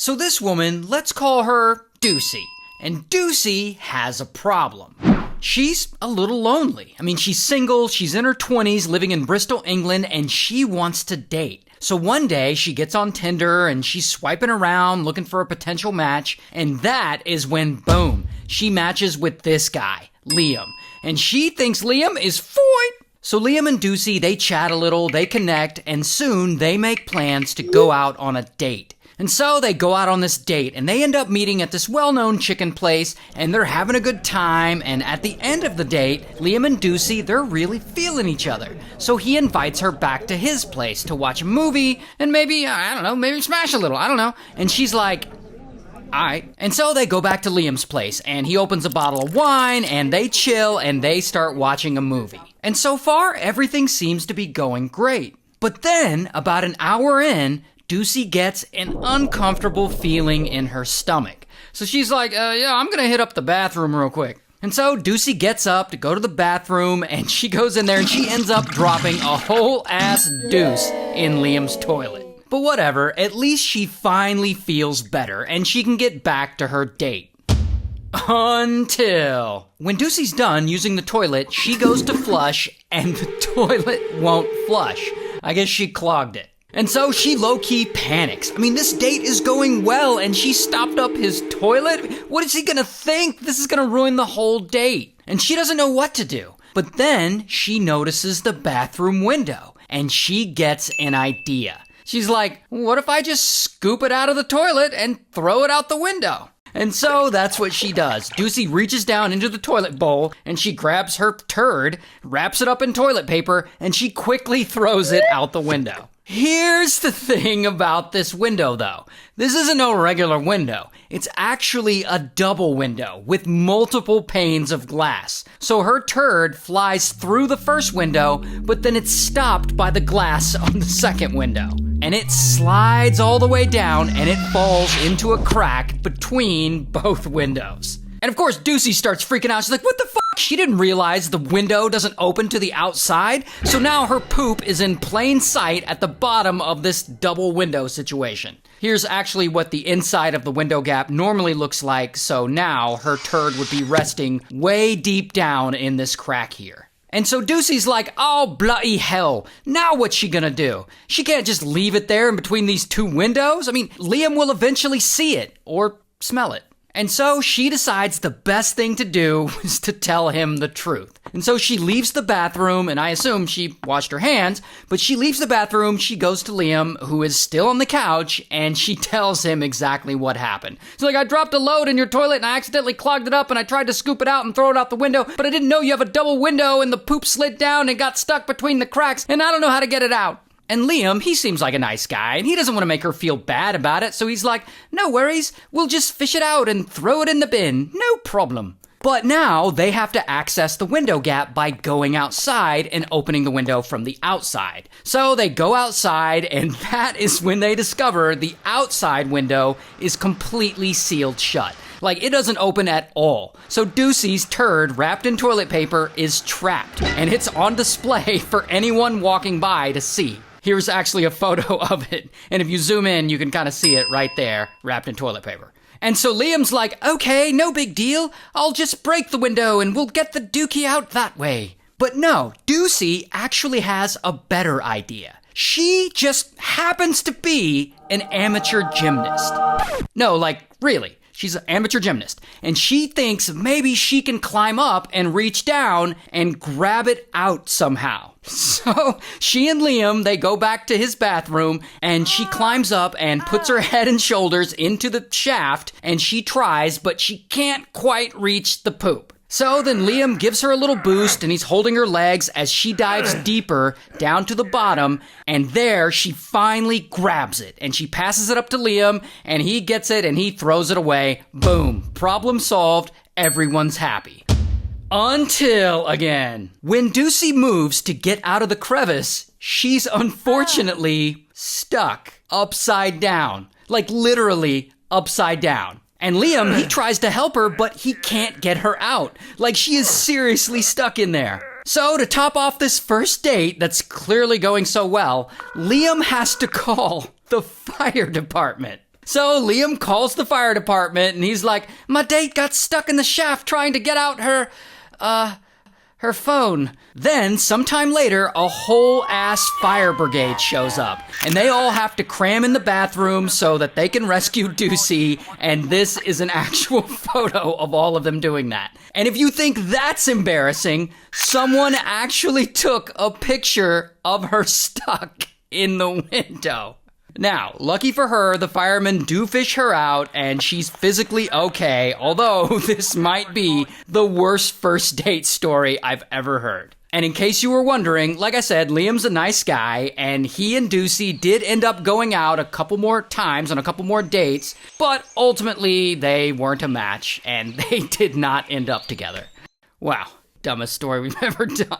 So this woman, let's call her Deucey. And Deucey has a problem. She's a little lonely. I mean, she's single, she's in her 20s, living in Bristol, England, and she wants to date. So one day, she gets on Tinder and she's swiping around looking for a potential match, and that is when, boom, she matches with this guy, Liam. And she thinks Liam is fine. So Liam and Deucey, they chat a little, they connect, and soon they make plans to go out on a date. And so they go out on this date, and they end up meeting at this well-known chicken place, and they're having a good time, and at the end of the date, Liam and Deucey, they're really feeling each other. So he invites her back to his place to watch a movie, and maybe, I don't know, maybe smash a little, I don't know. And she's like, alright. And so they go back to Liam's place, and he opens a bottle of wine, and they chill, and they start watching a movie. And so far, everything seems to be going great. But then, about an hour in, Deucey gets an uncomfortable feeling in her stomach. So she's like, yeah, I'm gonna hit up the bathroom real quick. And so Deucey gets up to go to the bathroom, and she goes in there and she ends up dropping a whole ass deuce in Liam's toilet. But whatever, at least she finally feels better and she can get back to her date. Until when Deucey's done using the toilet, she goes to flush and the toilet won't flush. I guess she clogged it. And so she low-key panics. I mean, this date is going well, and she stopped up his toilet? What is he gonna think? This is gonna ruin the whole date. And she doesn't know what to do. But then she notices the bathroom window, and she gets an idea. She's like, what if I just scoop it out of the toilet and throw it out the window? And so that's what she does. Deucey reaches down into the toilet bowl, and she grabs her turd, wraps it up in toilet paper, and she quickly throws it out the window. Here's the thing about this window, though. This isn't no regular window. It's actually a double window with multiple panes of glass. So her turd flies through the first window, but then it's stopped by the glass on the second window. And it slides all the way down, and it falls into a crack between both windows. And of course, Deucey starts freaking out. She's like, what the fuck? She didn't realize the window doesn't open to the outside. So now her poop is in plain sight at the bottom of this double window situation. Here's actually what the inside of the window gap normally looks like. So now her turd would be resting way deep down in this crack here. And so Deucey's like, oh, bloody hell. Now what's she gonna do? She can't just leave it there in between these two windows. I mean, Liam will eventually see it or smell it. And so she decides the best thing to do is to tell him the truth. And so she leaves the bathroom, and I assume she washed her hands, but she leaves the bathroom, she goes to Liam, who is still on the couch, and she tells him exactly what happened. She's like, I dropped a load in your toilet, and I accidentally clogged it up, and I tried to scoop it out and throw it out the window, but I didn't know you have a double window, and the poop slid down and got stuck between the cracks, and I don't know how to get it out. And Liam, he seems like a nice guy, and he doesn't want to make her feel bad about it, so he's like, no worries, we'll just fish it out and throw it in the bin, no problem. But now they have to access the window gap by going outside and opening the window from the outside. So they go outside, and that is when they discover the outside window is completely sealed shut. Like, it doesn't open at all. So Deucey's turd wrapped in toilet paper is trapped, and it's on display for anyone walking by to see. Here's actually a photo of it, and if you zoom in, you can kind of see it right there, wrapped in toilet paper. And so Liam's like, okay, no big deal. I'll just break the window and we'll get the dookie out that way. But no, Deucey actually has a better idea. She just happens to be an amateur gymnast. No, like, really. She's an amateur gymnast, and she thinks maybe she can climb up and reach down and grab it out somehow. So she and Liam, they go back to his bathroom, and she climbs up and puts her head and shoulders into the shaft, and she tries, but she can't quite reach the poop. So then Liam gives her a little boost, and he's holding her legs as she dives deeper down to the bottom, and there she finally grabs it, and she passes it up to Liam, and he gets it, and he throws it away. Boom. Problem solved. Everyone's happy. Until, again, when Deucey moves to get out of the crevice, she's unfortunately stuck upside down. Like, literally upside down. And Liam, he tries to help her, but he can't get her out. Like, she is seriously stuck in there. So, to top off this first date that's clearly going so well, Liam has to call the fire department. So Liam calls the fire department and he's like, my date got stuck in the shaft trying to get out her phone. Then, sometime later, a whole-ass fire brigade shows up. And they all have to cram in the bathroom so that they can rescue Ducey. And this is an actual photo of all of them doing that. And if you think that's embarrassing, someone actually took a picture of her stuck in the window. Now, lucky for her, the firemen do fish her out, and she's physically okay, although this might be the worst first date story I've ever heard. And in case you were wondering, like I said, Liam's a nice guy, and he and Ducey did end up going out a couple more times on a couple more dates, but ultimately they weren't a match, and they did not end up together. Wow, dumbest story we've ever done.